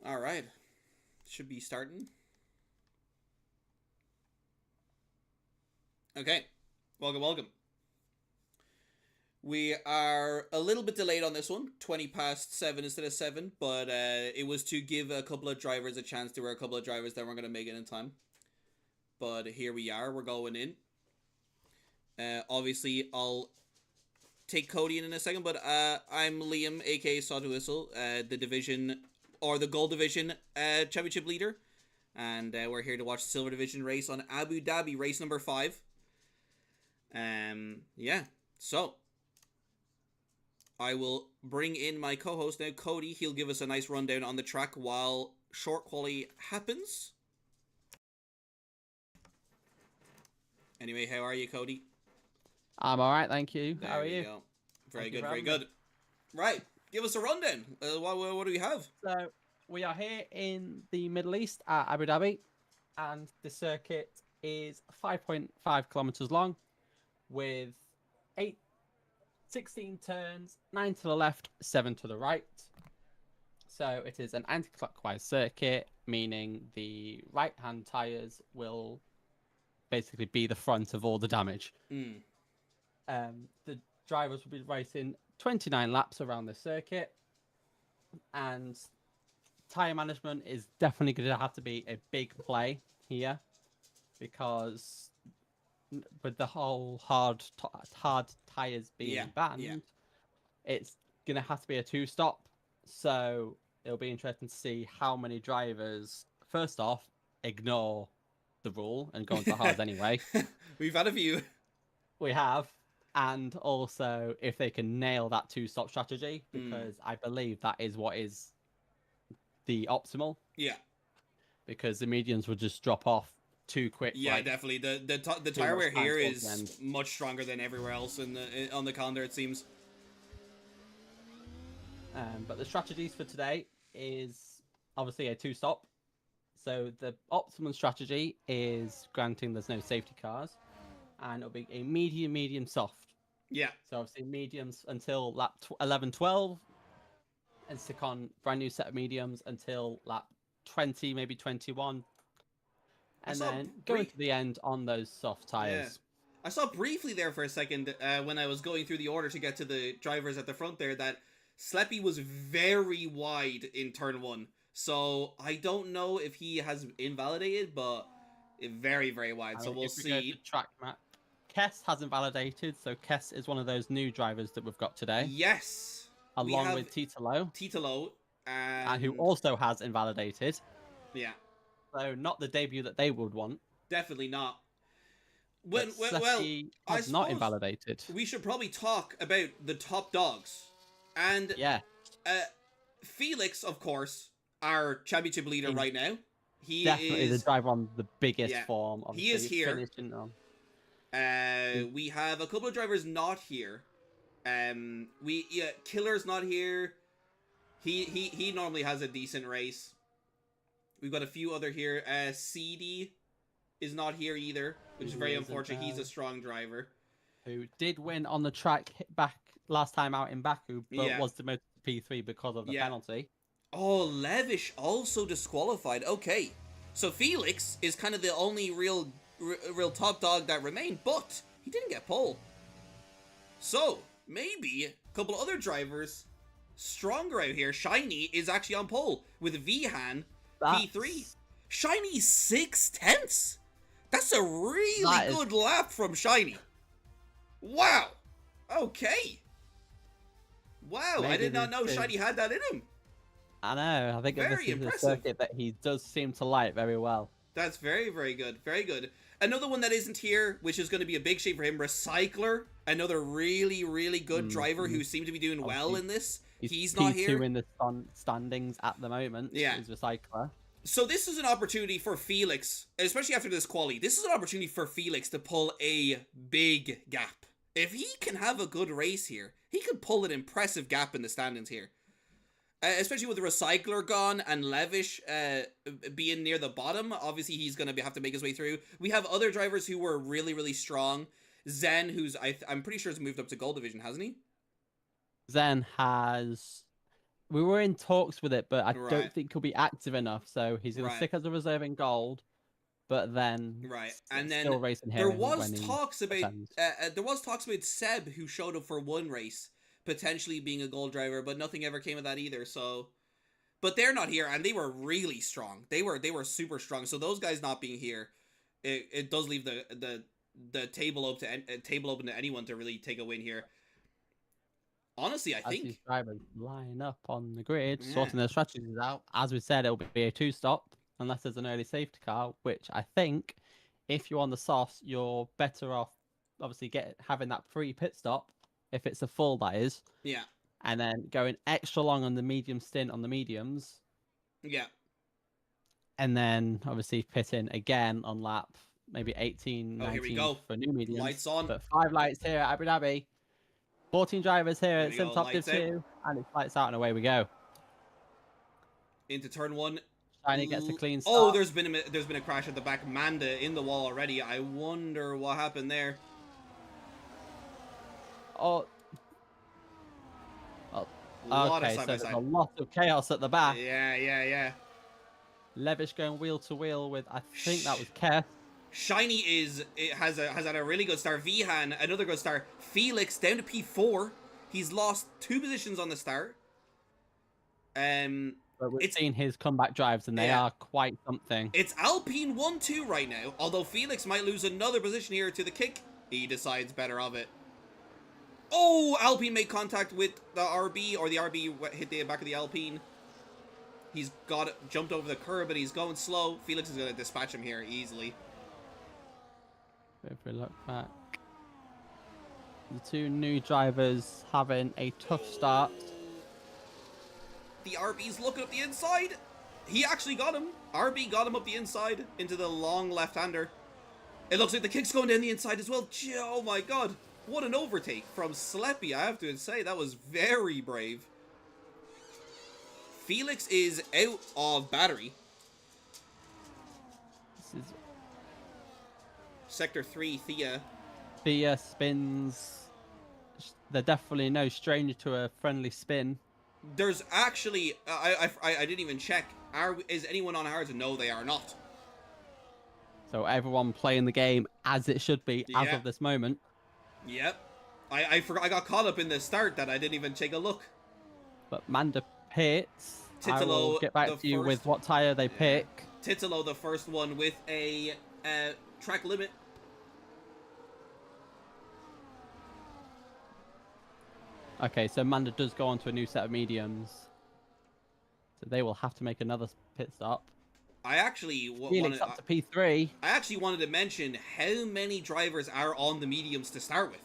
All right. Should be starting. Okay. Welcome, welcome. We are a little bit delayed on this one, 20 past 7 instead of 7, but it was to give a couple of drivers a chance. There were a couple of drivers that weren't going to make it in time. But here we are, we're going in. Obviously, I'll take Cody in a second, but I'm Liam, aka Saw to Whistle, the division, or the Gold Division championship leader. And we're here to watch the Silver Division race on Abu Dhabi, race number 5. Yeah, so I will bring in my co-host now, Cody. He'll give us a nice rundown on the track while short quali happens. Anyway, how are you, Cody? I'm all right, thank you. There How are we you? go. Very Thank you good, for very having me. good. Right, give us a rundown. What do we have? So we are here in the Middle East at Abu Dhabi, and the circuit is 5.5 kilometers long, with 8, 16 turns, 9 to the left, 7 to the right. So it is an anti-clockwise circuit, meaning the right-hand tires will basically be the front of all the damage. Mm. The drivers will be racing 29 laps around the circuit, and tire management is definitely going to have to be a big play here, because with the whole hard tires Yeah, being banned, yeah. it's going to have to be a two-stop. So it'll be interesting to see how many drivers, first off, ignore the rule and go into hards anyway. We've had a few. We have. And also if they can nail that two-stop strategy, Mm. because I believe that is what is the optimal, Yeah, because the medians would just drop off too quick, yeah, like definitely. The too tire much wear time here towards the is end. much stronger than everywhere else on the calendar. It seems. But the strategies for today is obviously a two-stop. So the optimum strategy is, granting there's no safety cars, and it'll be a medium, medium, soft. Yeah. So obviously mediums until lap 11, 12, and stick on brand new set of mediums until lap 20, maybe 21, I and saw then going brief. to the end on those soft Yeah. tires. I saw briefly there for a second when I was going through the order to get to the drivers at the front there that Sleppy was very wide in turn 1. So I don't know if he has invalidated, but very, very wide. I So mean, we'll if we go to see. track map, Kess hasn't validated, so Kess is one of those new drivers that we've got today, Yes. We along have with Titalo, Titolo who and also has invalidated. yeah, So not the debut that they would want, definitely not. but Well, Sleppy I has not suppose invalidated. we should probably talk about the top dogs. And Yeah, uh, Felix, of course, our championship leader he's right now. He definitely the is, driver on the biggest yeah, form, he is obviously here. finishing on. We have a couple of drivers not here. Killer's not here. He normally has a decent race. We've got a few other here. CD is not here either, which is He very isn't, unfortunate. He's a strong driver. who did win on the track back last time out in Baku, but Yeah, was demoted to P3 because of the yeah. penalty. Oh, Levish also disqualified. Okay, so Felix is kind of the only real top dog that remained, but he didn't get pole. So maybe a couple other drivers stronger out here. Shiny is actually on pole with Vihan P3. That's Shiny 6/10. That's a really that is good lap from Shiny. Wow. Okay. Wow, I maybe did not this know is. Shiny had that in him. I know. I think that this Very is a impressive. circuit that he does seem to like very well. That's very, very good. Very good. Another one that isn't here, which is going to be a big shame for him, Recycler. Another really, really good driver Mm-hmm. who seemed to be doing well Obviously, in this. he's He's not P2 here. in the standings at the moment. Yeah. Is Recycler. So this is an opportunity for Felix, especially after this quali. This is an opportunity for Felix to pull a big gap. If he can have a good race here, he could pull an impressive gap in the standings here. Especially with the Recycler gone and Levish being near the bottom. Obviously, he's going to have to make his way through. We have other drivers who were really, really strong. Zen, who's I'm pretty sure has moved up to Gold Division, hasn't he? Zen has we were in talks with it, but I Right. don't think he'll be active enough. So he's going to Right. stick as a reserve in gold, but then Right, and still then racing there here was when he talks about attends. Seb, who showed up for one race, potentially being a gold driver, but nothing ever came of that either. So, but they're not here, and they were really strong. They were super strong. So those guys not being here, it does leave the table open to anyone to really take a win here. Honestly, I As these think. drivers line up on the grid, Yeah. sorting their strategies out, as we said, it'll be a two-stop unless there's an early safety car, which I think if you're on the softs, you're better off obviously having that free pit stop if it's a full, that is. Yeah. And then going extra long on the medium stint on the mediums. Yeah. And then obviously pitting again on lap maybe 18, Oh, here we 19 go. for new mediums. Lights on. But 5 lights here at Abu Dhabi. 14 drivers here There at we go, Sim Top Div lights out. 2. And it's lights out and away we go. Into turn 1. Shiny gets a clean start. Oh, there's been a crash at the back. Manda in the wall already. I wonder what happened there. Oh. Okay, so there's a lot of chaos at the back. Yeah. Levish going wheel to wheel with, I think that was Keth. Shiny has had a really good start. Vihan, another good start. Felix down to P4. He's lost 2 positions on the start. But we've seen his comeback drives, and they are quite something. It's Alpine 1-2 right now. Although Felix might lose another position here to the kick. He decides better of it. Oh, Alpine made contact with the RB, or the RB hit the back of the Alpine. He's jumped over the curb, but he's going slow. Felix is going to dispatch him here easily. If we look back, the 2 new drivers having a tough start. The RB's looking up the inside. He actually got him. RB got him up the inside into the long left-hander. It looks like the kick's going down the inside as well. Oh my god. What an overtake from Sleppy, I have to say. That was very brave. Felix is out of battery. This is Sector 3, Thea. Thea spins. They're definitely no stranger to a friendly spin. There's actually, I didn't even check. Is anyone on ours? No, they are not. So everyone playing the game as it should be as of this moment. Yep. I forgot. I got caught up in the start that I didn't even take a look. But Manda pits. Titolo, I will get back to you with what tyre they pick. Titolo, the first one with a track limit. Okay, so Manda does go on to a new set of mediums. So they will have to make another pit stop. I actually Felix up to P3. I actually wanted to mention how many drivers are on the mediums to start with.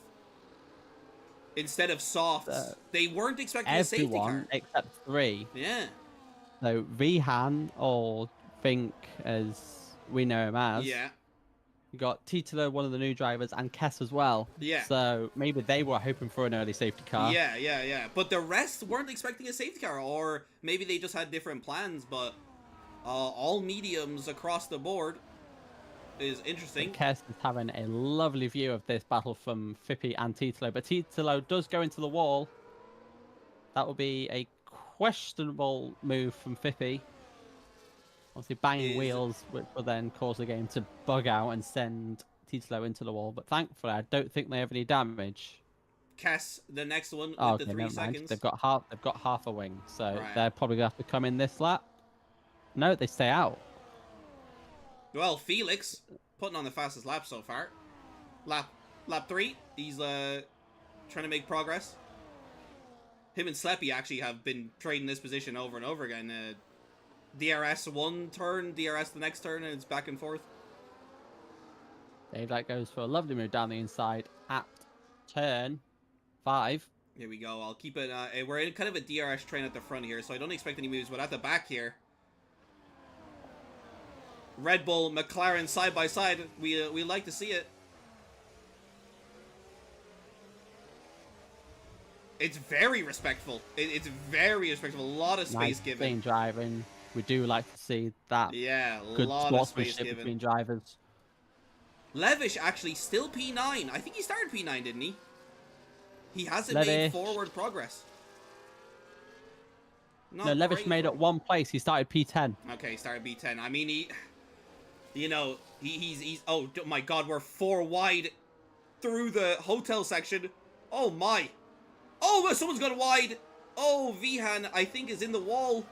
Instead of softs. They weren't expecting a safety car. Everyone except 3. Yeah. So Vihan, or Fink as we know him as. Yeah. You got Titolo, one of the new drivers, and Kess as well. Yeah. So maybe they were hoping for an early safety car. Yeah. But the rest weren't expecting a safety car, or maybe they just had different plans, but all mediums across the board is interesting. Kess is having a lovely view of this battle from Fippy and Titolo, but Titolo does go into the wall. That will be a questionable move from Fippy. Obviously banging wheels, which will then cause the game to bug out and send Titolo into the wall. But thankfully, I don't think they have any damage. Kess, the next one with Okay, the 3 never mind. seconds. They've got half a wing, so they're probably gonna have to come in this lap. No, they stay out. Well, Felix putting on the fastest lap so far. Lap 3. He's trying to make progress. Him and Sleppy actually have been trading this position over and over again. DRS one turn, DRS the next turn, and it's back and forth. Dave Light goes for a lovely move down the inside at turn 5. Here we go. I'll keep it. We're in kind of a DRS train at the front here, so I don't expect any moves. But at the back here, Red Bull, McLaren side by side. We like to see it. It's very respectful. It's very respectful. A lot of space given. Driving. We do like to see that. Yeah, a good lot of space sportsmanship given between drivers. Levish actually still P9. I think he started P9, didn't he? He hasn't made forward progress. No, Levish great made for it him. one place. He started P10. Okay, started B10. I mean, he's. Oh my God, we're 4 wide through the hotel section. Oh my. Oh, someone's gone wide. Oh, Vihan, I think, is in the wall.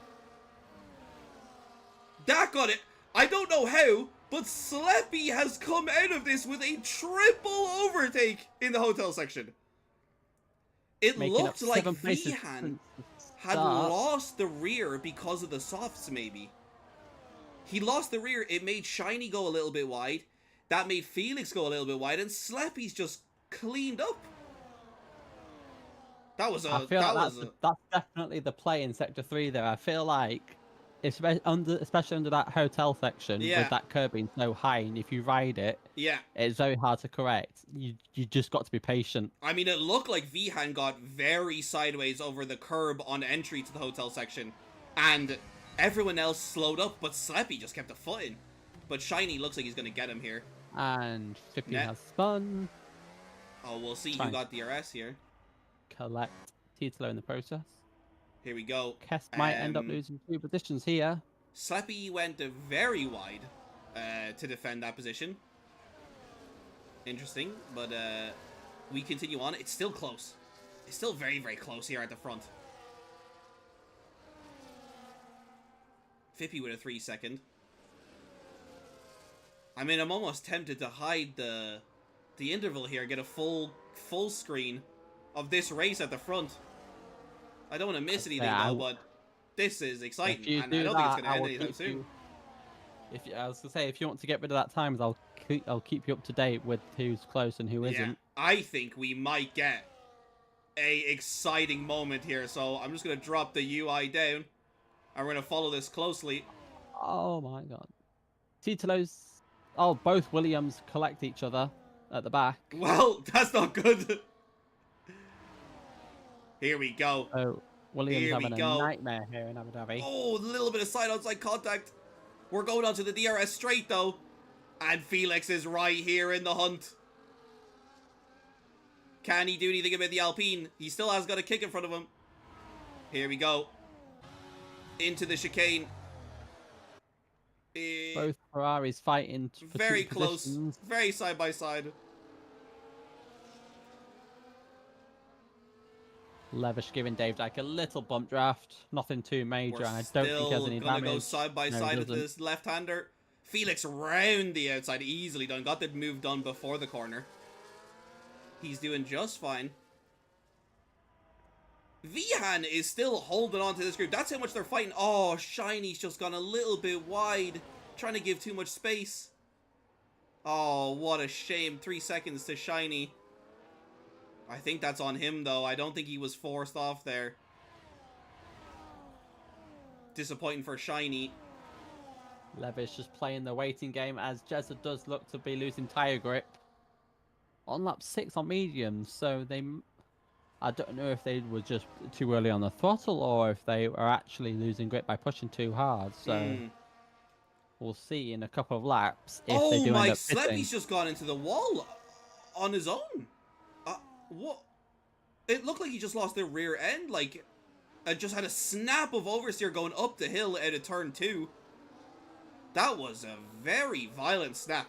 That got it. I don't know how, but Sleppy has come out of this with a triple overtake in the hotel section. It Making looked up like 7 places Vihan since the had start. lost the rear because of the softs, maybe. He lost the rear. It made Shiny go a little bit wide. That made Felix go a little bit wide, and Sleppy's just cleaned up. That was I feel like that's definitely the play in Sector 3 there. I feel like, especially under that hotel section, Yeah. with that curb being so high, and if you ride it, yeah. it's very hard to correct. You just got to be patient. I mean, it looked like Vihan got very sideways over the curb on entry to the hotel section, and everyone else slowed up, but Sleppy just kept a foot in. But Shiny looks like he's going to get him here. And 15 Net. has spun. Oh, we'll see Fine. who got DRS here. Collect Titolo in the process. Here we go. Kess might end up losing 2 positions here. Sleppy went very wide to defend that position. Interesting, but we continue on. It's still close. It's still very, very close here at the front. Fippy with a 3-second. I mean, I'm almost tempted to hide the interval here, get a full screen of this race at the front. I don't want to miss anything though, but this is exciting, and I don't think it's going to end anytime soon. I was going to say, if you want to get rid of that time, I'll keep you up to date with who's close and who isn't. I think we might get a exciting moment here, so I'm just going to drop the UI down, and we're going to follow this closely. Oh my God. Titolo's... Oh, both Williams collect each other at the back. Well, that's not good. Here we go. Oh, Williams having a nightmare here in Abu Dhabi. Oh, a little bit of side-outside contact. We're going on to the DRS straight, though. And Felix is right here in the hunt. Can he do anything about the Alpine? He still has got a kick in front of him. Here we go. Into the chicane. Both Ferraris fighting for very 2 close. positions. Very side by side. Levish giving Dave Dyke a little bump draft. Nothing too major. We're and I don't think he has any gonna damage. go side by side with this left-hander. Felix round the outside, easily done. Got the move done before the corner. He's doing just fine. Vihan is still holding on to this group. That's how much they're fighting. Oh, Shiny's just gone a little bit wide. Trying to give too much space. Oh, what a shame. 3 seconds to Shiny. I think that's on him, though. I don't think he was forced off there. Disappointing for Shiny. Levish just playing the waiting game as Jezza does look to be losing tyre grip. On lap 6 on mediums, so they... I don't know if they were just too early on the throttle or if they are actually losing grip by pushing too hard. So we'll see in a couple of laps if they do end up pitting. Sleppy's just gone into the wall on his own. What? It looked like he just lost the rear end. Like, just had a snap of oversteer going up the hill out of turn 2. That was a very violent snap.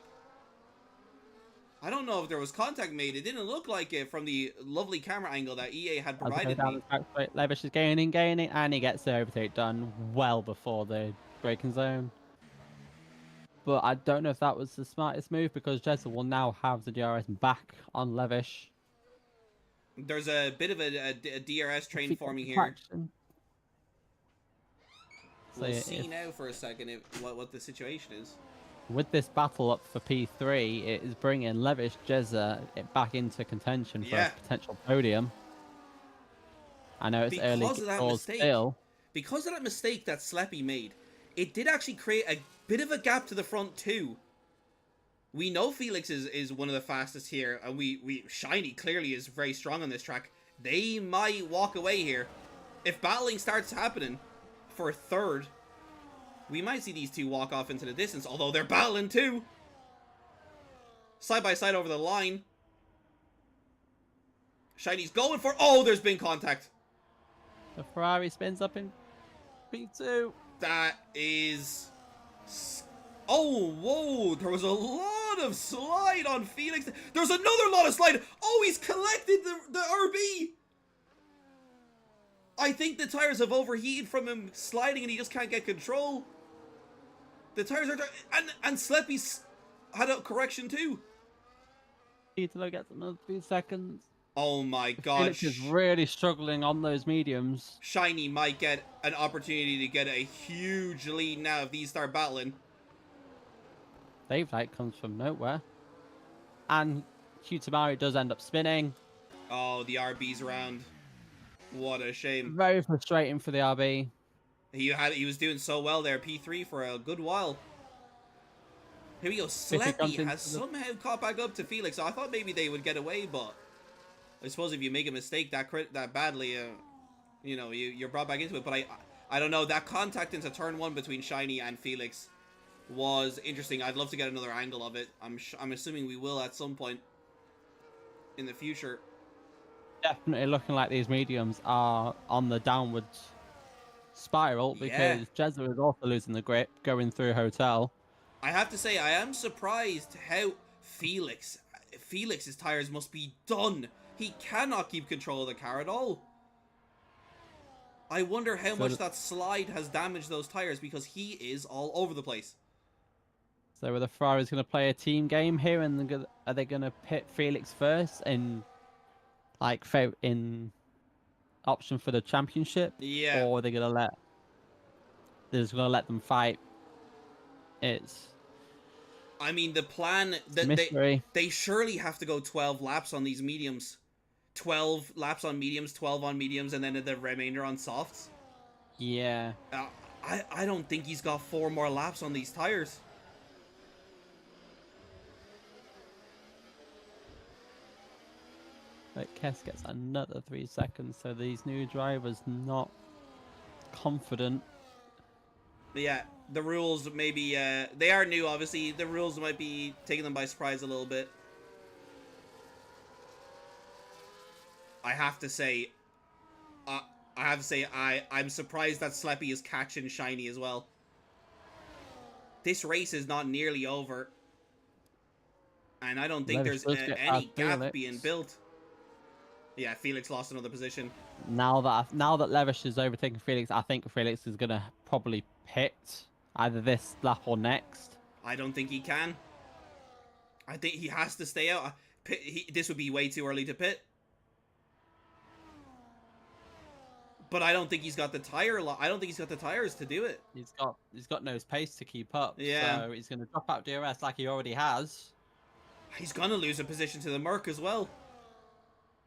I don't know if there was contact made. It didn't look like it from the lovely camera angle that EA had provided me. Levish is gaining, and he gets the overtake done well before the braking zone. But I don't know if that was the smartest move because Jezza will now have the DRS back on Levish. There's a bit of a DRS train forming here. We'll see now for a second what the situation is. With this battle up for P3, it is bringing Levish Jezza back into contention for a potential podium. I know it's early doors still. Because of that mistake that Sleppy made, it did actually create a bit of a gap to the front too. We know Felix is one of the fastest here, and Shiny clearly is very strong on this track. They might walk away here. If battling starts happening for third, we might see these two walk off into the distance, although they're battling too. Side by side over the line. Shiny's going for... Oh, there's been contact. The Ferrari spins up in P2. That is... Oh, whoa. There was a lot of slide on Felix. There's another lot of slide. Oh, he's collected the RB. I think the tires have overheated from him sliding and he just can't get control. The tires are... And Sleppy's had a correction too. Italo gets another 3 seconds. Oh my gosh. Felix is really struggling on those mediums. Shiny might get an opportunity to get a huge lead now if these start battling. Dave Light comes from nowhere. And Cutamari does end up spinning. Oh, the RB's around. What a shame. Very frustrating for the RB. He was doing so well there, P3 for a good while. Here we go. Sleppy has somehow caught back up to Felix. So I thought maybe they would get away, but I suppose if you make a mistake that badly, you know, you're brought back into it. But I don't know. That contact into turn 1 between Shiny and Felix was interesting. I'd love to get another angle of it. I'm assuming we will at some point in the future. Definitely looking like these mediums are on the downwards spiral because Jezza is also losing the grip going through Hotel. I have to say, I am surprised how Felix's tires must be done. He cannot keep control of the car at all. I wonder how much that slide has damaged those tires because he is all over the place. So are the Ferraris going to play a team game here, and are they going to pit Felix first in option for the championship? Yeah. Or are they going to let them fight? I mean, the plan they surely have to go 12 laps on these mediums. 12 laps on mediums, 12 on mediums, and then the remainder on softs. Yeah. I don't think he's got 4 more laps on these tires. But Kess gets another 3 seconds, so these new drivers not confident. Yeah, the rules maybe, they are new, obviously. The rules might be taking them by surprise a little bit. I have to say, I'm surprised that Sleppy is catching Shiny as well. This race is not nearly over. And I don't think there's any gap being built. Yeah, Felix lost another position. Now that Levish is overtaking Felix, I think Felix is going to probably pit either this lap or next. I don't think he can. I think he has to stay out. This would be way too early to pit. But I don't think he's got the I don't think he's got the tires to do it. He's got no pace to keep up. Yeah. So he's going to drop out DRS like he already has. He's going to lose a position to the Merc as well.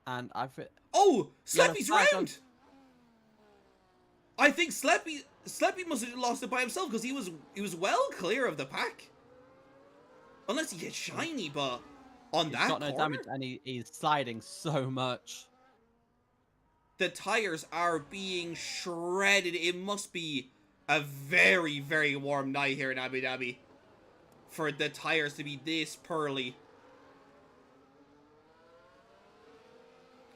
And oh, Sleppy's round. I think Sleppy must have lost it by himself because he was well clear of the pack. Unless he hit Shiny, but on that corner, he's got no damage and he's sliding so much. The tires are being shredded. It must be a very, very warm night here in Abu Dhabi for the tires to be this pearly.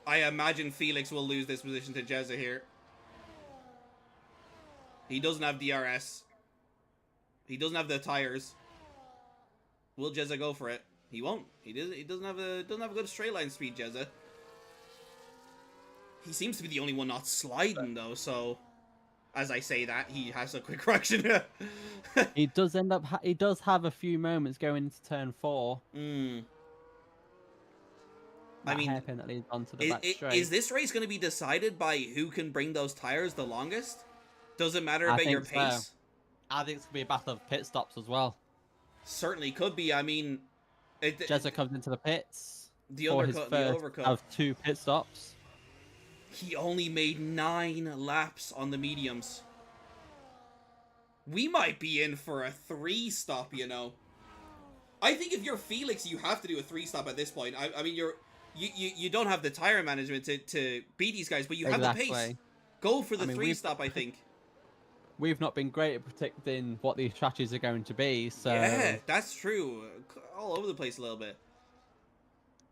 I imagine Felix will lose this position to Jezza here. He doesn't have DRS. He doesn't have the tires. Will Jezza go for it? He won't. He doesn't have a good straight line speed, Jezza. He seems to be the only one not sliding though, so as I say that, he has a quick correction. He does have a few moments going into turn 4. I mean, hairpin that leads onto the back straight. Is this race going to be decided by who can bring those tires the longest? Does it matter about your pace? So. I think it's going to be a battle of pit stops as well. Certainly could be. I mean, Jezza comes into the pits. The overcut. Of 2 pit stops. He only made 9 laps on the mediums. We might be in for a 3-stop, you know. I think if you're Felix, you have to do a 3-stop at this point. I mean, you don't have the tire management to beat these guys, but you have the pace. Go for the 3-stop, I think. We've not been great at predicting what these strategies are going to be, so... Yeah, that's true. All over the place a little bit.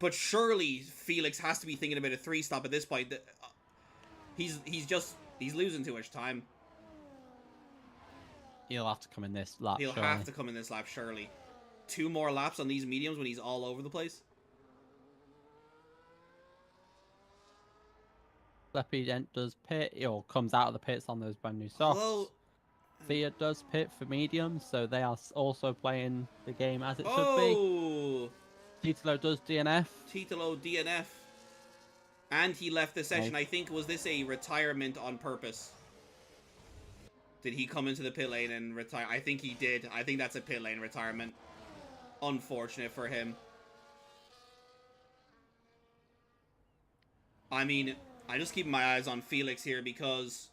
But surely Felix has to be thinking about a 3-stop at this point. He's losing too much time. He'll have to come in this lap. He'll surely. have to come in this lap, surely. 2 more laps on these mediums when he's all over the place. Leppy does pit, or comes out of the pits on those brand new softs. Although, Fiat does pit for mediums, so they are also playing the game as it should oh, be. Titolo does DNF. Titolo DNF. And he left the session. I think, was this a retirement on purpose? Did he come into the pit lane and retire? I think he did. I think that's a pit lane retirement. Unfortunate for him. I mean, I just keep my eyes on Felix here because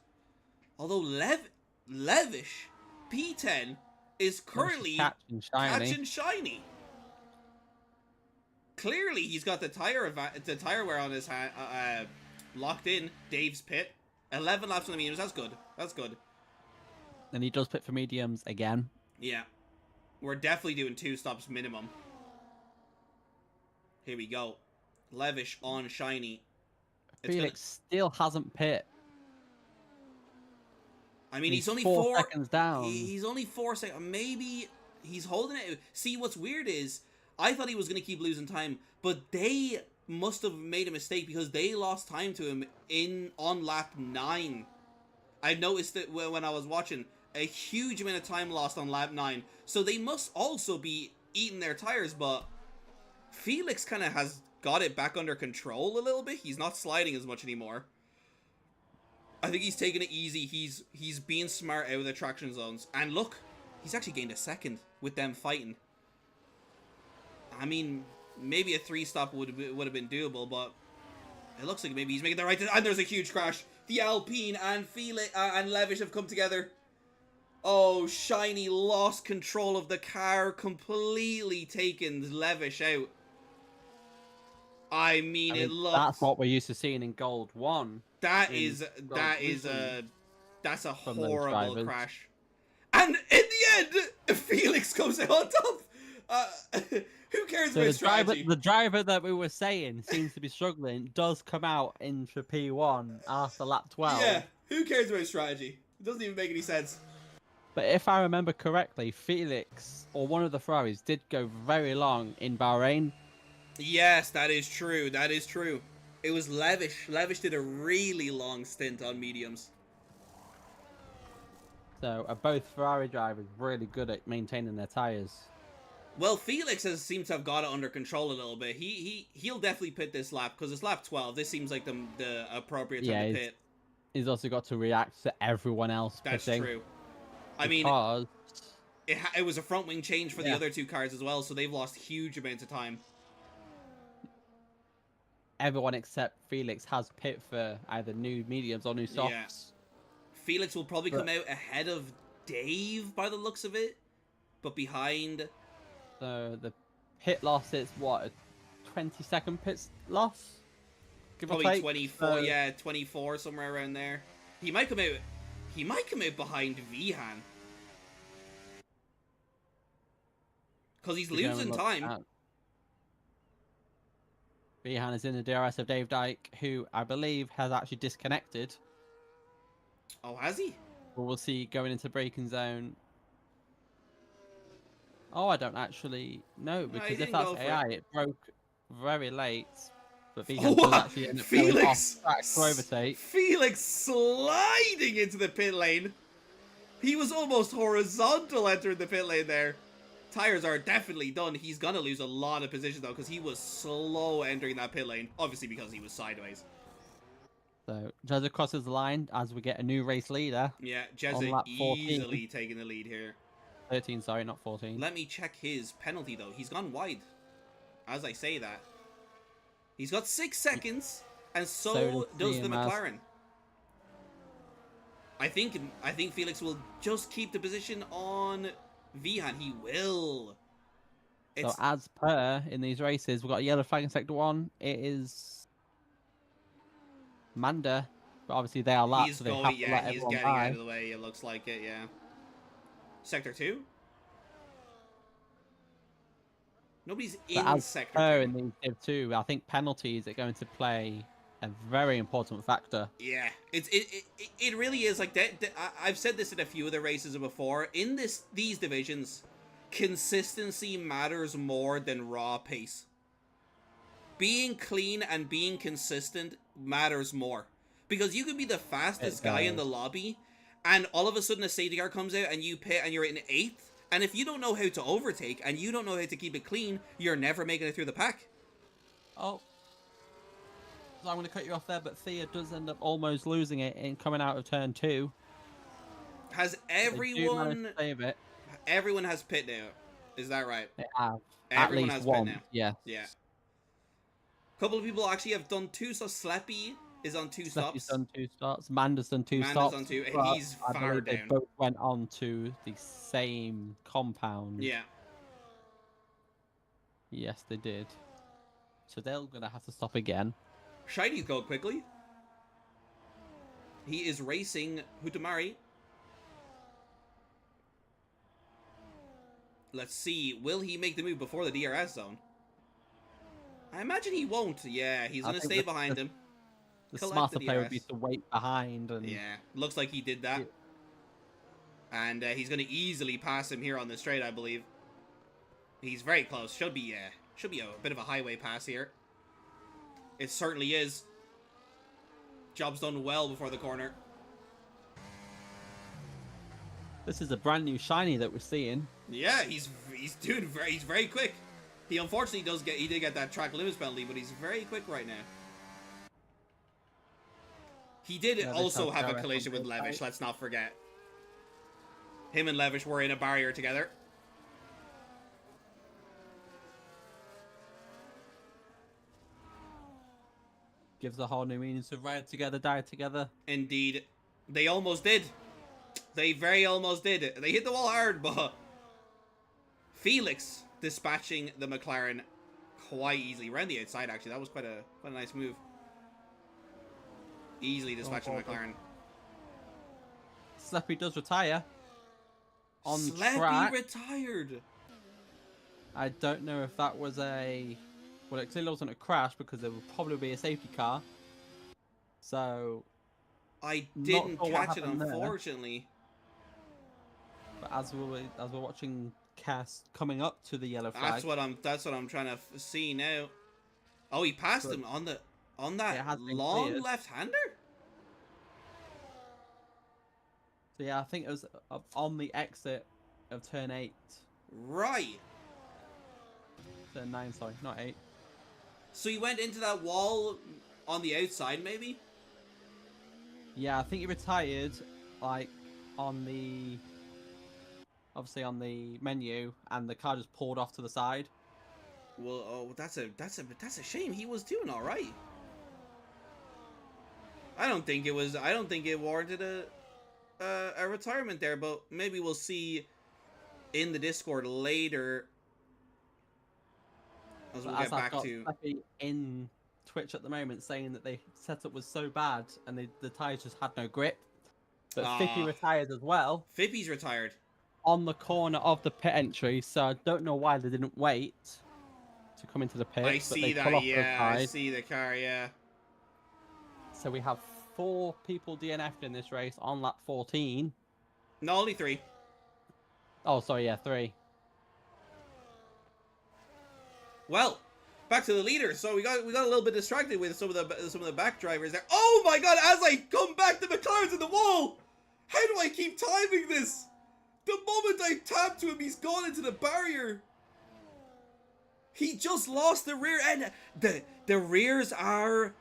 although Levish P10 is currently catching shiny. Clearly, he's got the tire wear on his hand, locked in. Dave's pit. 11 laps on the mediums. That's good. That's good. And he does pit for mediums again. Yeah. We're definitely doing 2 stops minimum. Here we go. Levish on shiny. Felix still hasn't pit. I mean, he's only 4 seconds down. He's only 4 seconds. Maybe he's holding it. See, what's weird is I thought he was going to keep losing time, but they must have made a mistake because they lost time to him on lap 9. I noticed it when I was watching. A huge amount of time lost on lap 9. So they must also be eating their tires, but Felix kind of has got it back under control a little bit. He's not sliding as much anymore. I think he's taking it easy. He's being smart out of the traction zones. And look, he's actually gained a second with them fighting. I mean, maybe a 3-stop would have been doable, but it looks like maybe he's making the right. And there's a huge crash. The Alpine and Felix and Levish have come together. Oh, Shiny lost control of the car, completely taking Levish out. I mean, it looks... That's what we're used to seeing in Gold 1. That's a horrible crash. And in the end, Felix comes out on top. Who cares about strategy? The driver that we were saying seems to be struggling does come out into P1 after lap 12. Yeah, who cares about strategy? It doesn't even make any sense. But if I remember correctly, Felix, or one of the Ferraris, did go very long in Bahrain. Yes, that is true. That is true. It was Levish. Levish did a really long stint on mediums. So are both Ferrari drivers really good at maintaining their tyres? Well, Felix seems to have got it under control a little bit. He'll definitely pit this lap because it's lap 12. This seems like the appropriate time to pit. He's also got to react to everyone else That's pitting. True. I mean, it was a front wing change for the other 2 cars as well, so they've lost huge amounts of time. Everyone except Felix has pit for either new mediums or new softs. Yeah. Felix will probably come out ahead of Dave by the looks of it, but behind. So the pit loss is what, a 20-second pit loss? Probably 24, 24, somewhere around there. He might come out. He might come out behind Vihan. Because he's losing time. Vihan is in the DRS of Dave Dyke, who I believe has actually disconnected. Oh, has he? Well, we'll see going into braking zone. Oh, I don't actually know, because if that's AI, it broke very late. But Vihan does actually end up going off track to overtake. Felix sliding into the pit lane. He was almost horizontal entering the pit lane there. Tires are definitely done. He's gonna lose a lot of position though, because he was slow entering that pit lane. Obviously because he was sideways. So Jezza crosses the line as we get a new race leader. Yeah, Jezza easily taking the lead here. 13, sorry, not 14. Let me check his penalty though. He's gone wide. As I say that. He's got 6 seconds, and so does the McLaren. I think Felix will just keep the position on Vihan. He will. So as per in these races, we've got a yellow flag in sector 1. It is Manda, but obviously they are laps, so they have to let everyone he's getting out of the way. It looks like it, yeah. Sector 2. Nobody's in sector 2. In these Div 2, I think penalties are going to play a very important factor. Yeah, it really is. Like I've said this in a few of the races before. In these divisions, consistency matters more than raw pace. Being clean and being consistent matters more, because you could be the fastest guy in the lobby, and all of a sudden a safety car comes out and you pit and you're in 8th. And if you don't know how to overtake and you don't know how to keep it clean, you're never making it through the pack. Oh. So I'm going to cut you off there, but Thea does end up almost losing it in coming out of turn 2. Has everyone... save it. Everyone has pit now. Is that right? They have. Everyone At least has one. pit now. Yes. Yeah. A couple of people actually have done 2, so Sleppy is on 2 stops. Sleppy's done 2 stops. Manda's done 2 stops. On 2, and he's far down. They both went on to the same compound. Yeah. Yes, they did. So they're going to have to stop again. Shiny's go quickly. He is racing Hutamari. Let's see. Will he make the move before the DRS zone? I imagine he won't. Yeah, he's going to stay behind him. The smarter player would be to wait behind. And... yeah, looks like he did that. And he's going to easily pass him here on the straight, I believe. He's very close. Should be a bit of a highway pass here. It certainly is. Job's done well before the corner. This is a brand new shiny that we're seeing. Yeah, he's very quick. He unfortunately did get that track limits penalty, but he's very quick right now. He did also have a collision with Levish, let's not forget. Him and Levish were in a barrier together. Gives a whole new meaning to ride together, die together. Indeed. They almost did. They very almost did. They hit the wall hard, but Felix dispatching the McLaren quite easily. Around the outside, actually. That was quite a nice move. Easily dispatching the McLaren. Sleppy does retire. On Sleppy track. Retired. I don't know if that was a... well, it clearly wasn't a crash because there would probably be a safety car. So... I didn't catch it, unfortunately. But as we're watching Cass coming up to the yellow flag, that's what I'm trying to see now. Oh, he passed him on that long left-hander. So yeah, I think it was on the exit of turn 8. Right. Turn 9, sorry, not 8. So he went into that wall on the outside, maybe? Yeah, I think he retired, like, on the... obviously on the menu, and the car just pulled off to the side. Well, oh, that's a shame. He was doing all right. I don't think it warranted a retirement there, but maybe we'll see in the Discord later. As we'll get back to in Twitch at the moment, saying that the setup was so bad and the tires just had no grip. But Fippy retired as well. Fippy's retired on the corner of the pit entry, so I don't know why they didn't wait to come into the pit. I see that, yeah. I see the car, yeah. So we have 4 people DNF'd in this race on lap 14. No, only 3. Oh, sorry, yeah, 3. Well, back to the leader. So we got a little bit distracted with some of the back drivers there. Oh my god! As I come back, the McLaren's in the wall. How do I keep timing this? The moment I tap to him, he's gone into the barrier. He just lost the rear end. The rears are.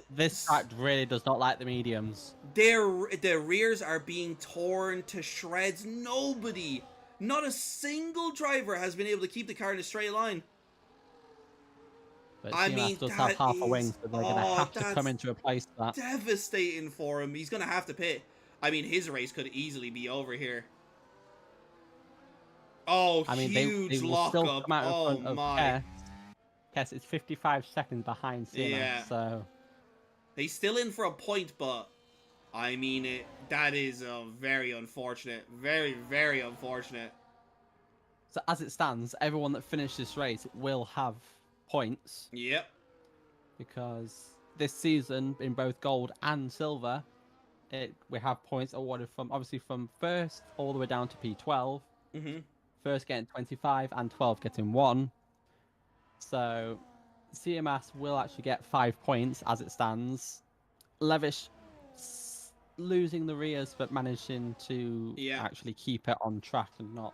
This track really does not like the mediums. The rears are being torn to shreds. Nobody, not a single driver has been able to keep the car in a straight line. But I mean, does have half a wing, so they're going to have to come in to replace that. Devastating for him. He's going to have to pit. I mean, his race could easily be over here. Oh, I mean, huge lockup. Oh, my. Kess is 55 seconds behind Senna, so... He's still in for a point, but... I mean, that is very unfortunate. Very, very unfortunate. So, as it stands, everyone that finished this race will have points. Yep. because this season in both gold and silver, we have points awarded from obviously from first all the way down to P12. Mm-hmm. First getting 25 and 12 getting 1. So CMS will actually get 5 points as it stands. Levish losing the Rias but managing to actually keep it on track and not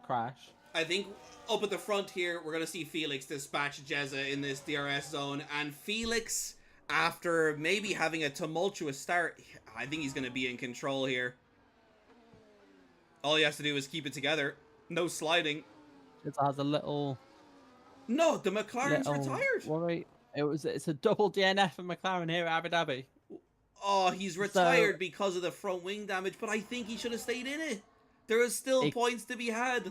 crash. I think up at the front here, we're going to see Felix dispatch Jezza in this DRS zone. And Felix, after maybe having a tumultuous start, I think he's going to be in control here. All he has to do is keep it together. No sliding. It has a little... No, the McLaren's retired. Worry. It's a double DNF for McLaren here at Abu Dhabi. Oh, he's retired because of the front wing damage, but I think he should have stayed in it. There is still points to be had.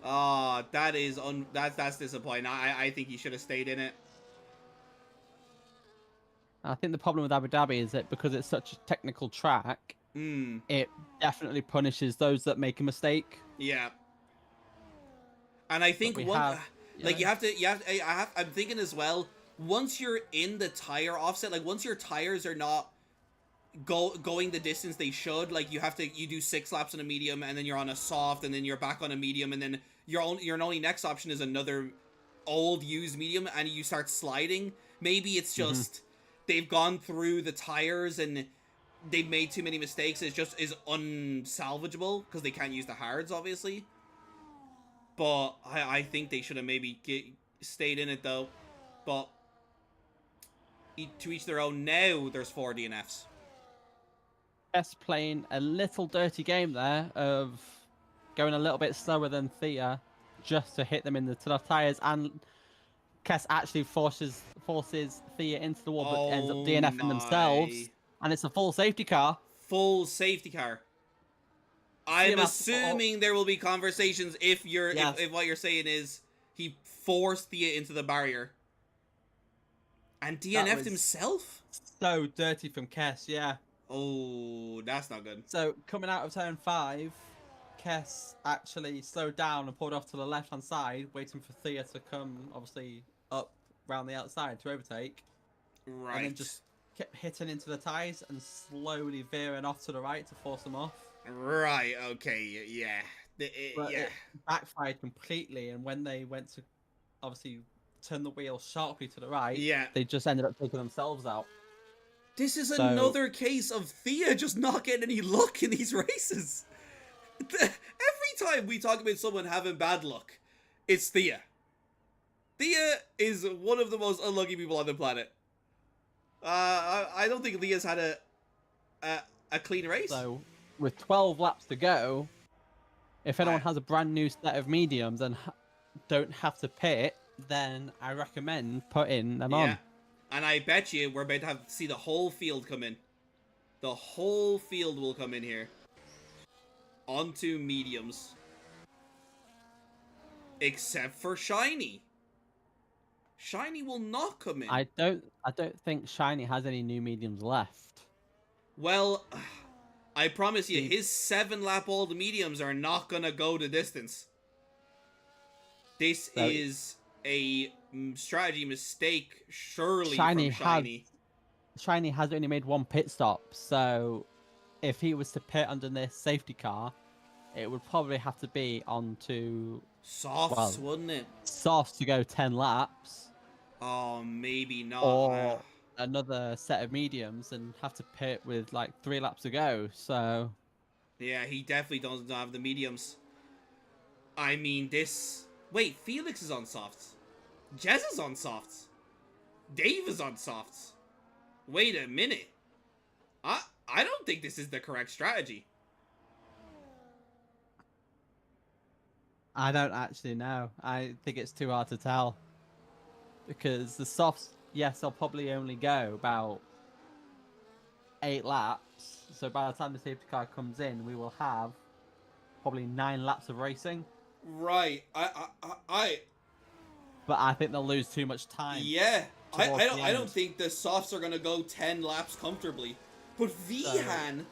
Oh, that is that's disappointing. I think he should have stayed in it. I think the problem with Abu Dhabi is that because it's such a technical track, it definitely punishes those that make a mistake. Yeah. And I think I'm thinking as well, once you're in the tire offset, like once your tires are not going the distance they should, like you do 6 laps on a medium and then you're on a soft and then you're back on a medium and then your only next option is another old used medium and you start sliding. Maybe it's just they've gone through the tires and they've made too many mistakes. It just is unsalvageable because they can't use the hards, obviously. But I think they should have maybe stayed in it though. But to each their own. Now there's 4 DNFs. Best playing a little dirty game there of going a little bit slower than Thea just to hit them in the tough tires, and Kess actually forces Thea into the wall but ends up DNFing themselves, and it's a full safety car. Full safety car. I'm assuming there will be conversations if what you're saying is he forced Thea into the barrier and DNF'd himself. So dirty from Kess, yeah. Oh, that's not good. So coming out of turn 5, Kess actually slowed down and pulled off to the left-hand side, waiting for Thea to come, obviously, up round the outside to overtake. Right. And then just kept hitting into the tyres and slowly veering off to the right to force them off. Right, okay, yeah. It backfired completely, and when they went to, obviously, turn the wheel sharply to the right, they just ended up taking themselves out. This is another case of Thea just not getting any luck in these races. Every time we talk about someone having bad luck, it's Thea. Thea is one of the most unlucky people on the planet. I don't think Thea's had a clean race. So, with 12 laps to go, if anyone has a brand new set of mediums and don't have to pit, then I recommend putting them on. And I bet you we're about to have to see the whole field come in. The whole field will come in here. Onto mediums. Except for Shiny. Shiny will not come in. I don't think Shiny has any new mediums left. Well, I promise you, his 7-lap old mediums are not gonna go the distance. This is a strategy mistake, surely, from Shiny. Shiny has only made 1 pit stop, so if he was to pit under this safety car, it would probably have to be onto softs, wouldn't it? Softs to go 10 laps. Oh, maybe not. Or another set of mediums and have to pit with like 3 laps to go. So yeah, he definitely doesn't have the mediums. I mean, this. Wait, Felix is on softs. Jez is on softs. Dave is on softs. Wait a minute. I don't think this is the correct strategy. I don't actually know. I think it's too hard to tell. Because the softs, yes, they'll probably only go about 8 laps. So by the time the safety car comes in, we will have probably 9 laps of racing. Right. But I think they'll lose too much time. Yeah. I don't think the softs are gonna go 10 laps comfortably. But Vihan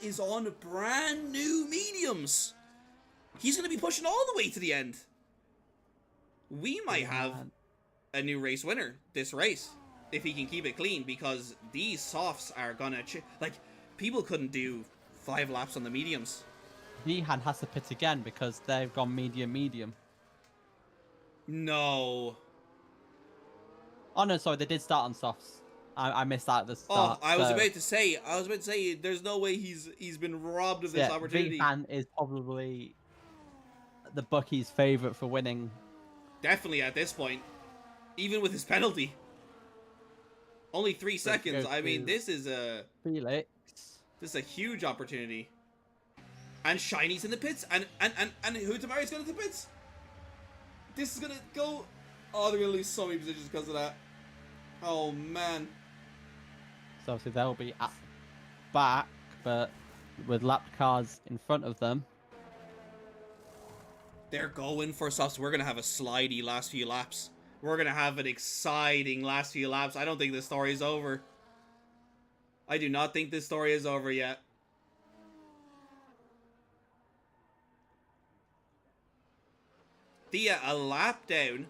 is on brand new mediums. He's gonna be pushing all the way to the end. we might have Man. a new race winner this race if he can keep it clean, because these softs are gonna like, people couldn't do 5 laps on the mediums. Nihan has to pit again because they've gone medium. No. Oh no, sorry, they did start on softs. I missed that at the start. I was about to say, there's no way he's been robbed of this opportunity. Nihan is probably the bookie's favourite for winning. Definitely at this point, even with his penalty. Only 3 seconds. I mean, this is a huge opportunity. And Shiny's in the pits, and Hutamari's going to the pits. This is gonna go. Oh, they're gonna lose so many positions because of that. Oh man. So obviously they'll be at back, but with lap cars in front of them. They're going for softs. We're gonna have a slidey last few laps. We're gonna have an exciting last few laps. I don't think this story is over. I do not think this story is over yet. Thea, a lap down,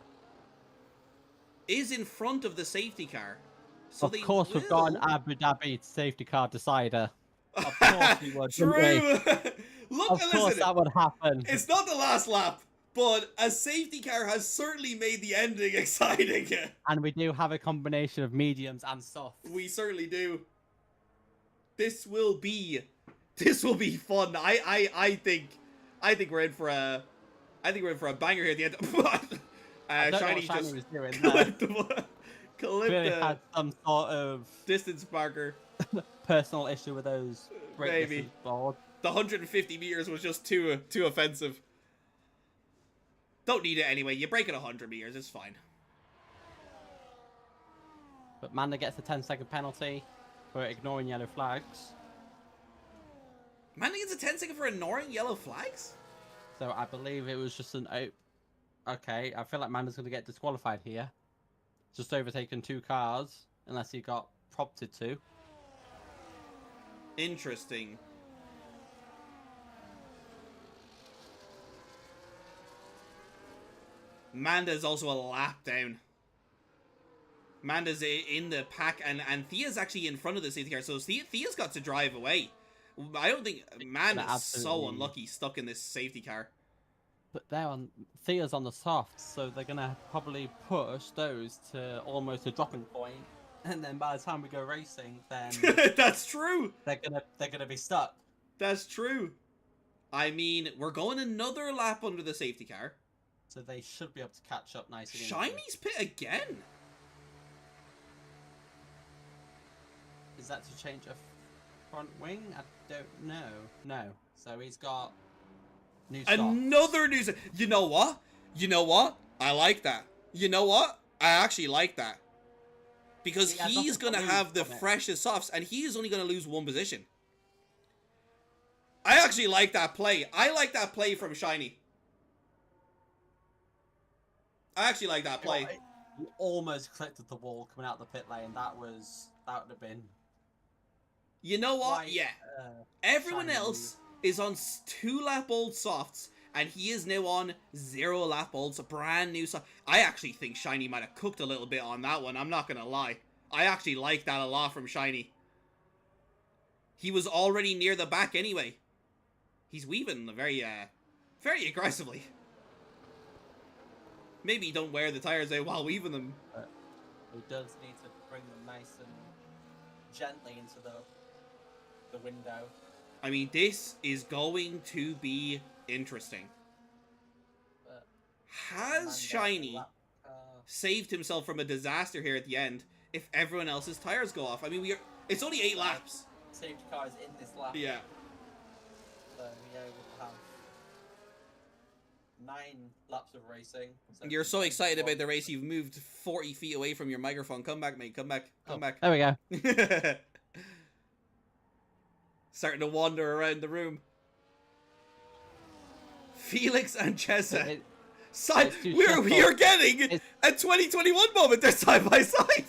is in front of the safety car. So of course, we've got an Abu Dhabi safety car decider. Of course we would. True. Look, of course that would happen. It's not the last lap, but a safety car has certainly made the ending exciting. And we do have a combination of mediums and softs. We certainly do. This will be fun. I think we're in for a banger here at the end. I don't Shiny know what just was doing Clearly had some sort of distance marker. personal issue with those Maybe. board. The 150 meters was just too offensive. Don't need it anyway. You break it 100 meters, it's fine. But Manda gets a 10-second penalty for ignoring yellow flags. Manda gets a 10-second for ignoring yellow flags? So I believe it was just an... Okay, I feel like Manda's going to get disqualified here. Just overtaken 2 cars, unless he got prompted to. Interesting. Manda's also a lap down. Manda's in the pack, and Thea's actually in front of the safety car, so Thea's got to drive away. I don't think Manda's so unlucky stuck in this safety car. But Thea's on the soft, so they're gonna probably push those to almost a dropping point, and then by the time we go racing, then that's true. They're gonna be stuck. That's true. I mean, we're going another lap under the safety car, so they should be able to catch up nicely. Shiny's pit again. Is that to change a front wing? I don't know. No. So he's got new stock. Another new... You know what? I like that. You know what? I actually like that. Because he's going to have the freshest softs, and he is only going to lose 1 position. I actually like that play. I like that play from Shiny. I actually like that play. You almost clipped at the wall coming out the pit lane. That would have been... You know what? Yeah. Everyone else is on 2-lap-old softs, and he is now on 0-lap-olds, brand new soft. I actually think Shiny might have cooked a little bit on that one. I'm not gonna lie. I actually like that a lot from Shiny. He was already near the back anyway. He's weaving very aggressively. Maybe don't wear the tires out while weaving them. He does need to bring them nice and gently into the window. I mean, this is going to be interesting. Has Shiny saved himself from a disaster here at the end if everyone else's tires go off? I mean, it's only 8 laps. Safety car is in this lap. Yeah. So yeah, we'll have 9 laps of racing. You're so excited about the race, you've moved 40 feet away from your microphone. Come back, mate. Come back. Come back. There we go. Starting to wander around the room. Felix and Chessa. We are getting a 2021 moment. They're side by side.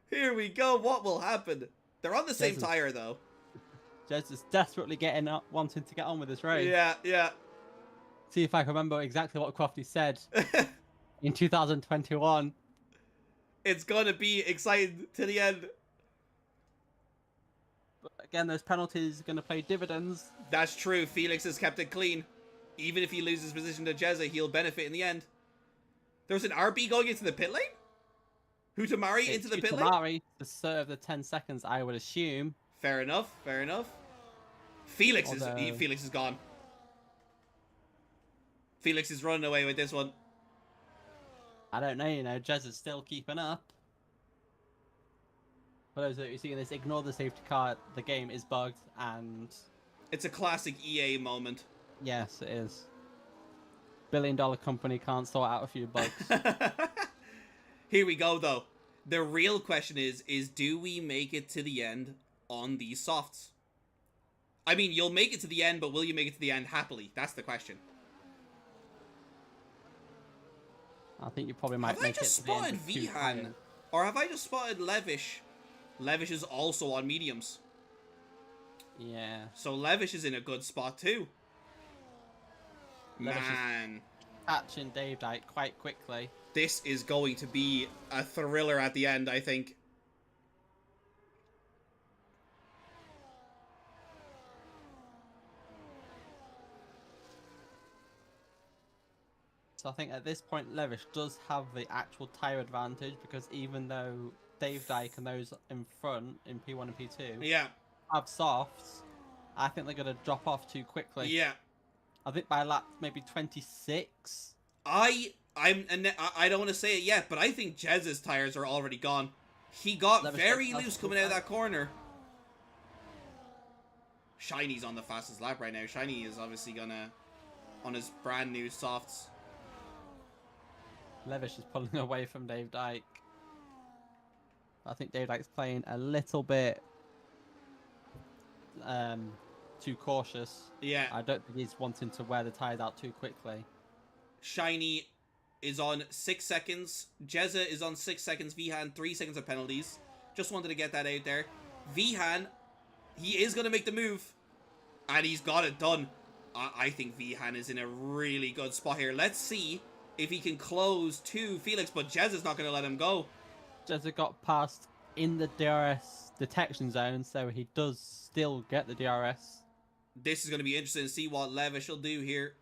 Here we go. What will happen? They're on the same tire, though. Jez is desperately wanting to get on with this race. Yeah, yeah. see if I can remember exactly what Crofty said in 2021. It's gonna be exciting to the end. But again, those penalties are going to pay dividends. That's true. Felix has kept it clean. Even if he loses position to Jezza, he'll benefit in the end. There's an RB going into the pit lane? Hutamari into the pit lane? Hutamari to serve the 10 seconds, I would assume. Fair enough, fair enough. Felix is gone. Felix is running away with this one. I don't know, Jez is still keeping up. For those of you seeing this, ignore the safety car. The game is bugged, and it's a classic EA moment. Yes, it is. Billion-dollar company can't sort out a few bugs. Here we go, though. The real question is do we make it to the end on these softs? I mean, you'll make it to the end, but will you make it to the end happily? That's the question. I think you probably might make it to the end. Have I just spotted Vihan? Or have I just spotted Levish? Levish is also on mediums. Yeah. So Levish is in a good spot too. Levish Man. Is catching Dave Dyke quite quickly. This is going to be a thriller at the end, I think. So I think at this point, Levish does have the actual tyre advantage, because even though Dave Dyke and those in front in P1 and P2 have softs, I think they're going to drop off too quickly. Yeah. I think by lap maybe 26. I don't want to say it yet, but I think Jez's tires are already gone. He got very loose coming out of that corner. Shiny's on the fastest lap right now. Shiny is obviously gonna on his brand new softs. Levish is pulling away from Dave Dyke. I think Dave Dyke's playing a little bit too cautious. Yeah. I don't think he's wanting to wear the tires out too quickly. Shiny is on 6 seconds. Jezza is on 6 seconds. Vihan, 3 seconds of penalties. Just wanted to get that out there. Vihan, he is going to make the move. And he's got it done. I think Vihan is in a really good spot here. Let's see if he can close to Felix, but Jezza's not going to let him go. Jezza got past in the DRS detection zone, so he does still get the DRS. This is going to be interesting to see what Levish will do here.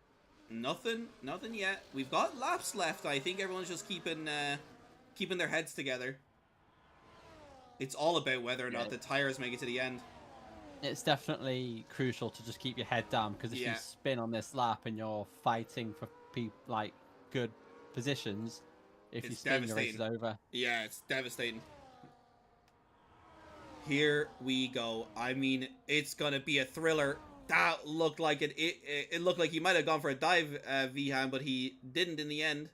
Nothing yet. We've got laps left. I think everyone's just keeping their heads together. It's all about whether or not the tires make it to the end. It's definitely crucial to just keep your head down, because if you spin on this lap and you're fighting for good positions, if you spin, your race is over. Yeah, it's devastating. Here we go. I mean, it's gonna be a thriller. That looked like it looked like he might have gone for a dive, Vihan, but he didn't in the end.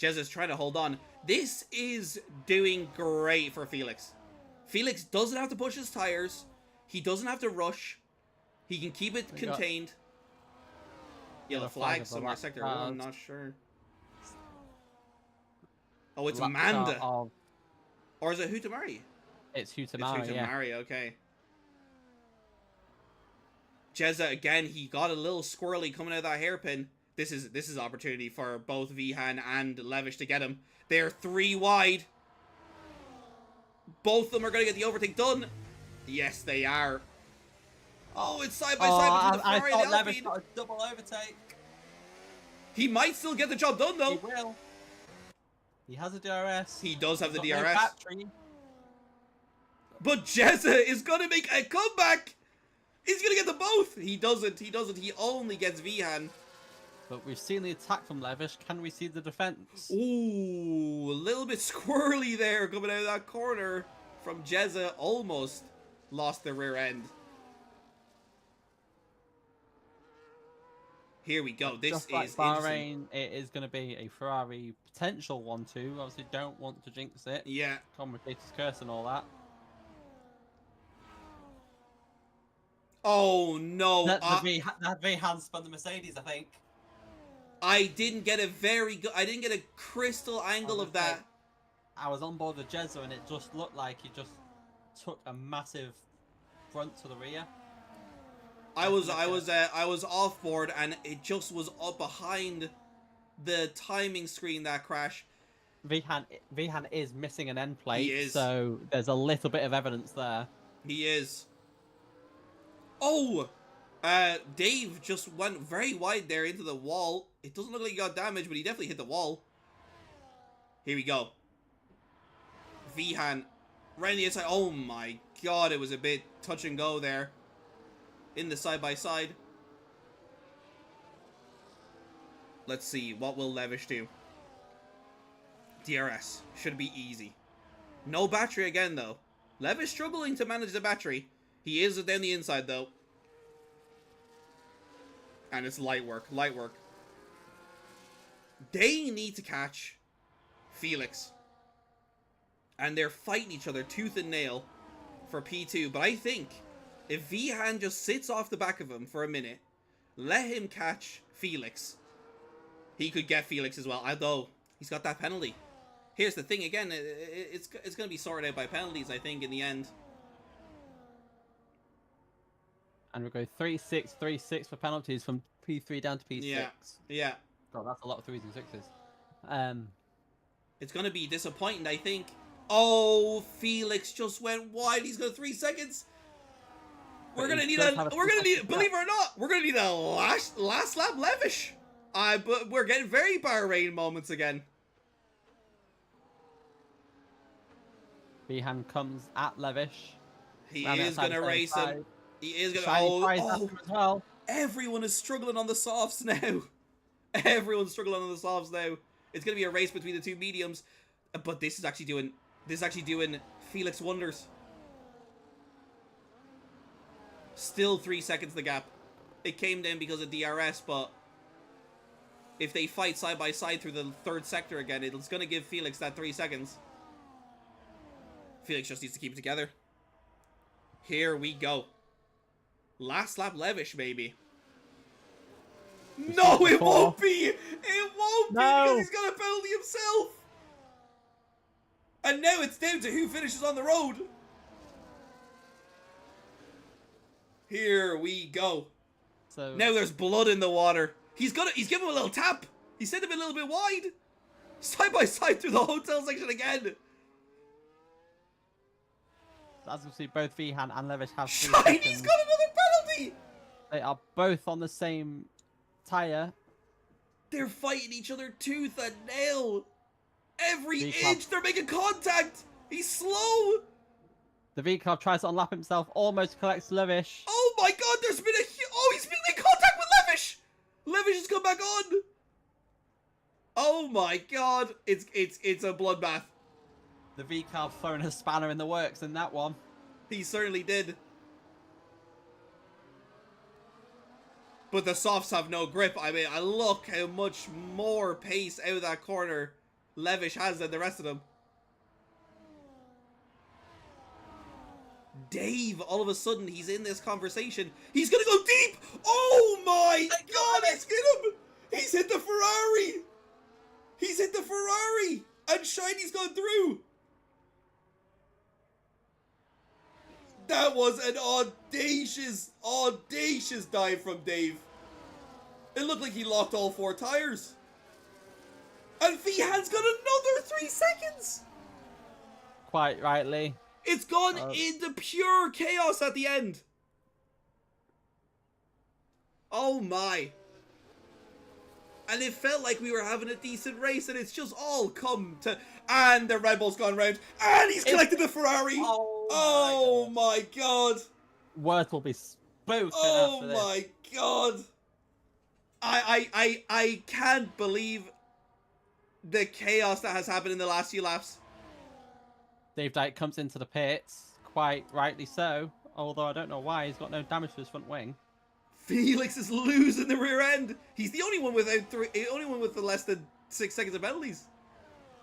Jezza's trying to hold on. This is doing great for Felix. Felix doesn't have to push his tires. He doesn't have to rush. He can keep it contained. Yellow flag somewhere, sector 1, I'm not sure. Oh, it's Amanda. Or is it Hutamari? It's Hutamari, It's Hutamari, okay. Jezza, again, he got a little squirrely coming out of that hairpin. This is opportunity for both Vihan and Levish to get him. They're 3 wide. Both of them are going to get the overtake done. Yes, they are. Oh, it's side by side between the Ferrari and the Alpine. Levish got a double overtake. He might still get the job done, though. He will. He has a DRS. He does have the DRS. No battery. But Jezza is going to make a comeback. He's going to get them both. He doesn't. He only gets Vihan. But we've seen the attack from Levish. Can we see the defense? Ooh, a little bit squirrely there coming out of that corner from Jezza. Almost lost the rear end. Here we go. This Just like is Bahrain, it is going to be a Ferrari potential 1-2. Obviously, don't want to jinx it. Yeah. Commentator's curse and all that. Oh no! That Vihan spun the Mercedes, I think. I didn't get a very good. I didn't get a crystal angle of that. I was on board with Jezza, and it just looked like he just took a massive front to the rear. I was off board, and it just was up behind the timing screen, that crash. Vihan is missing an end plate, He is. so there's a little bit of evidence there. He is. Oh! Dave just went very wide there into the wall. It doesn't look like he got damaged, but he definitely hit the wall. Here we go. Vihan right on the inside. Oh my god, it was a bit touch and go there. In the side-by-side. Let's see, what will Levish do? DRS. Should be easy. No battery again, though. Lev is struggling to manage the battery. He is down the inside, though. And it's light work. Light work. They need to catch Felix. And they're fighting each other tooth and nail for P2. But I think if Vihan just sits off the back of him for a minute, let him catch Felix, he could get Felix as well. Although, he's got that penalty. Here's the thing, again, it's going to be sorted out by penalties, I think, in the end. And we'll go 3-6, 3-6 for penalties from P3 down to P6. Yeah. God, that's a lot of 3s and 6s. It's going to be disappointing, I think. Oh, Felix just went wide. He's got 3 seconds. We're going to need believe it or not, we're going to need a last lap Levish. But we're getting very Bahrain moments again. Vihan comes at Levish. He is going to race him. He is going to... Oh, as well. Everyone is struggling on the softs now. Everyone's struggling on the softs now. It's going to be a race between the two mediums. But this is actually doing Felix wonders. Still 3 seconds the gap. It came down because of DRS, but if they fight side by side through the third sector again, it's going to give Felix that 3 seconds. Felix just needs to keep it together. Here we go. Last lap Levish, maybe. No, it won't be! It won't be because he's got a penalty himself! And now it's down to who finishes on the road. Here we go. So now there's blood in the water. He's giving him a little tap. He sent him a little bit wide. Side by side through the hotel section again. As you see, both Vihan and Levish have 3 Shiny's seconds. got another penalty. They are both on the same tyre. They're fighting each other tooth and nail. Every inch they're making contact. He's slow. The V-Club tries to unlap himself, almost collects Levish. Oh my god, there's been he's been in contact with Levish. Levish has come back on. Oh my god, it's a bloodbath. The V-Club throwing a spanner in the works in that one. He certainly did. But the softs have no grip. I mean, look how much more pace out of that corner Levish has than the rest of them. Dave, all of a sudden, he's in this conversation. He's gonna go deep! Oh my god, he's hit him! He's hit the Ferrari! He's hit the Ferrari! And Shiny's gone through! That was an audacious dive from Dave. It looked like he locked all 4 tires. And Vihan's got another 3 seconds! Quite rightly. It's gone into pure chaos at the end. Oh my. And it felt like we were having a decent race, and it's just all come to... And the Red Bull's gone round. And he's collected the Ferrari. Oh my god. Words will be spoken Oh after this. my god. I can't believe the chaos that has happened in the last few laps. Dave Dyke comes into the pits, quite rightly so, although I don't know why. He's got no damage to his front wing. Felix is losing the rear end. He's the only one with the less than 6 seconds of penalties.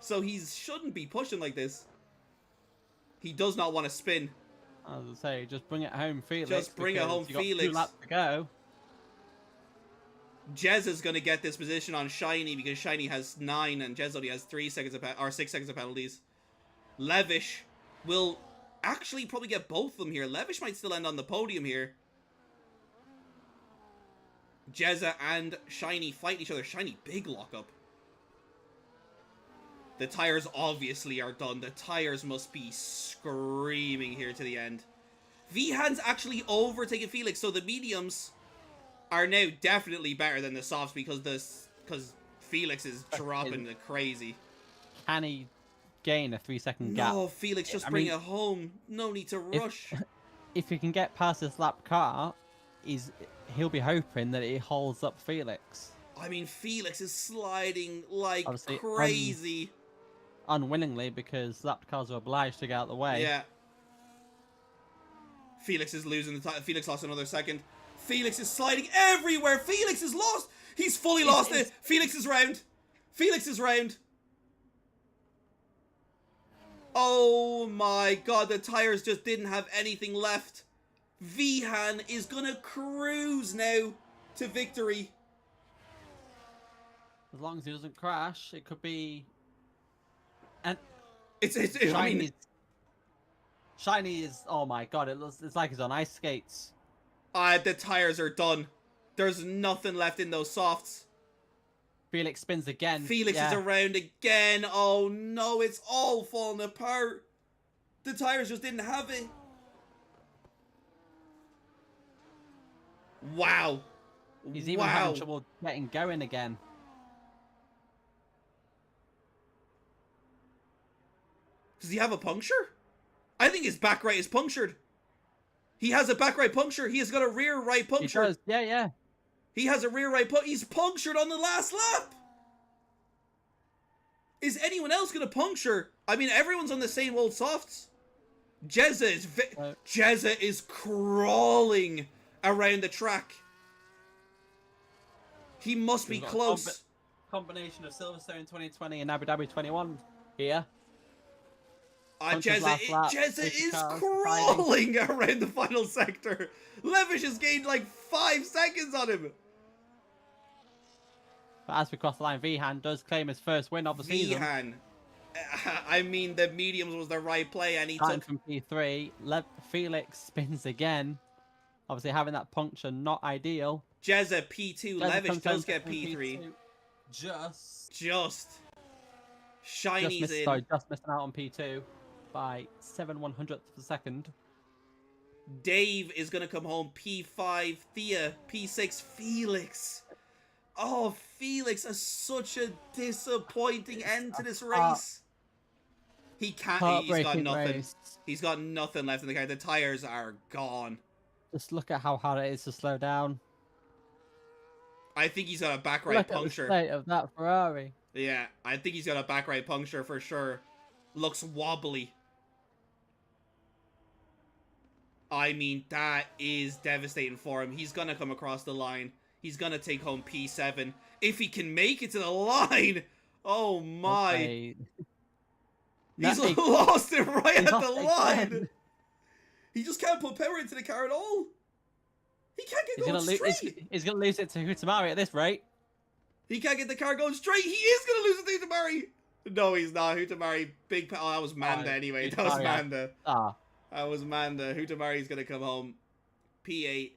So he shouldn't be pushing like this. He does not want to spin. As I say, just bring it home, Felix. Just bring it home, Felix. 2 laps to go. Jez is going to get this position on Shiny because Shiny has 9 and Jez only has 6 seconds of penalties. Levish will actually probably get both of them here. Levish might still end on the podium here. Jezza and Shiny fight each other. Shiny, big lockup. The tires obviously are done. The tires must be screaming here to the end. Vihan's actually overtaken Felix, so the mediums are now definitely better than the softs because Felix is dropping like crazy. Can he gain a 3-second gap? No, Felix, just bring it home. No need to rush. If he can get past this lap car, he'll be hoping that it holds up Felix. I mean, Felix is sliding like Obviously, crazy. Unwillingly, because lap cars are obliged to get out of the way. Yeah. Felix is losing the time. Felix lost another second. Felix is sliding everywhere. Felix is lost. He's fully lost it. Felix is round. Felix is round. Oh my god, the tires just didn't have anything left. Vihan is gonna cruise now to victory. As long as he doesn't crash, it could be. And Shiny is, oh my god, it's like he's on ice skates. The tires are done. There's nothing left in those softs. Felix spins again. Felix is around again. Oh no, it's all falling apart. The tires just didn't have it. Wow. He's even having trouble getting going again. Does he have a puncture? I think his back right is punctured. He has a back right puncture. He has got a rear right puncture. He does. Yeah. He has a rear right He's punctured on the last lap. Is anyone else going to puncture? I mean, everyone's on the same old softs. Jezza is crawling around the track. He must be close. Combination of Silverstone 2020 and Abu Dhabi 21 here. Jezza is crawling around the final sector. Levish has gained like 5 seconds on him. But as we cross the line, Vihan does claim his first win of the season. Vihan. I mean, the mediums was the right play, and he took from P3. Felix spins again. Obviously, having that puncture not ideal. Jezza P2. Levish does get P3. Just. Shiny's in. Sorry, just missing out on P2 by 7/100ths of a second. Dave is going to come home P5. Thea P6. Felix. Oh, Felix has such a disappointing end to this race. He can't. He's got nothing. Race. He's got nothing left in the car. The tires are gone. Just look at how hard it is to slow down. I think he's got a back right puncture. Look at the state of that Ferrari. Yeah, I think he's got a back right puncture for sure. Looks wobbly. I mean, that is devastating for him. He's gonna come across the line. He's gonna take home P7 if he can make it to the line. Oh my! Okay. He's lost it right at the line. He just can't put power into the car at all. He can't get going straight. He's gonna lose it to Hutamari at this rate. He can't get the car going straight. He is gonna lose it to Hutamari. No, he's not. Hutamari, big. Oh, that was Manda anyway. That was Manda. That was Manda. Hutamari's gonna come home. P8.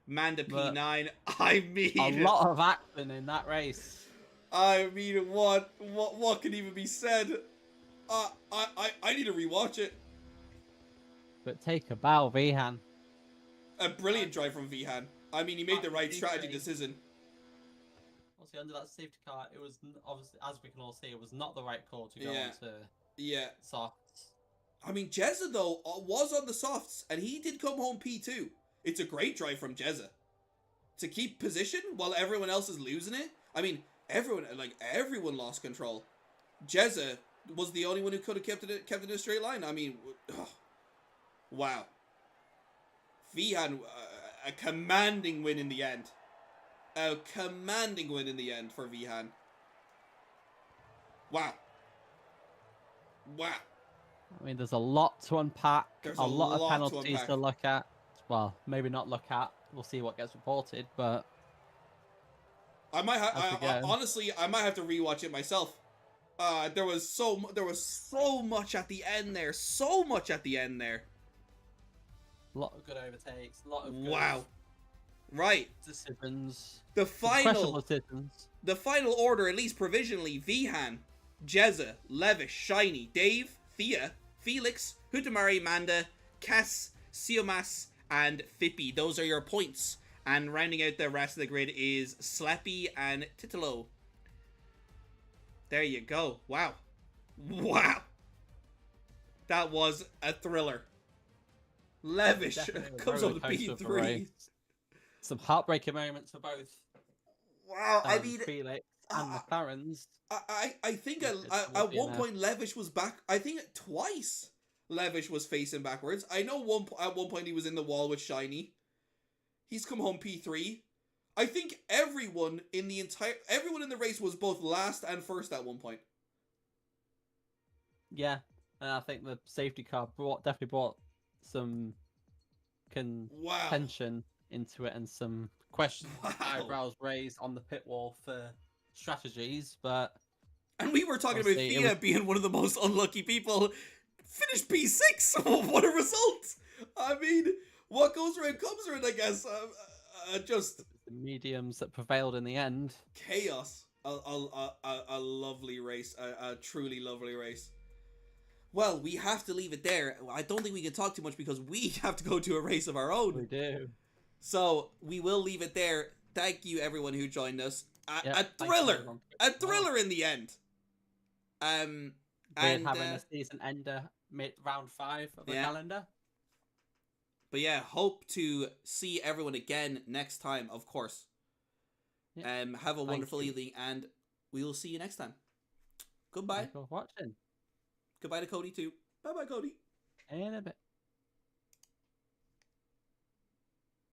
Manda P9. I mean, a lot of action in that race. I mean, what can even be said? I need to rewatch it. But take a bow, Vihan. A brilliant drive from Vihan. I mean, he made the right strategy decision. Obviously, under that safety car, it was obviously, as we can all see, it was not the right call to go onto softs. I mean, Jezza though was on the softs, and he did come home P2. It's a great drive from Jezza to keep position while everyone else is losing it. I mean, everyone lost control. Jezza was the only one who could have kept it in a straight line. I mean, wow. Vihan, a commanding win in the end. A commanding win in the end for Vihan. Wow. Wow. I mean, there's a lot to unpack. There's a lot of penalties to look at. Well, maybe not look at. We'll see what gets reported, but I might honestly, I might have to rewatch it myself. There was so much at the end there. So much at the end there. A lot of good overtakes. A lot of good. Wow. Right. decisions. The Questionable final, decisions. the final order, at least provisionally: Vihan, Jezza, Levish, Shiny, Dave, Thea, Felix, Hutamari, Manda, Cass, Siomas, and Fippy. Those are your points. And rounding out the rest of the grid is Slappy and Titolo. There you go. Wow. Wow. That was a thriller. Levish comes up to P3. Some heartbreaking moments for both. Wow, I mean, Felix and McLaren's. I think at one point Levish was back. I think twice Levish was facing backwards. I know at one point he was in the wall with Shiny. He's come home P3. I think everyone in the race was both last and first at one point. Yeah, and I think the safety car definitely brought some tension into it and some questions, eyebrows raised on the pit wall for strategies. And we were talking about Thea being one of the most unlucky people. Finished P6. What a result! I mean, what goes around comes around, I guess. Just the mediums that prevailed in the end. Chaos. A lovely race. A truly lovely race. Well, we have to leave it there. I don't think we can talk too much because we have to go to a race of our own. We do. So we will leave it there. Thank you, everyone who joined us. A thriller in the end. And having a season ender mid round 5 of the calendar. But yeah, hope to see everyone again next time, of course. Yeah. Have a wonderful evening, and we will see you next time. Goodbye. Thanks for watching. Goodbye to Cody too. Bye bye, Cody. In a bit.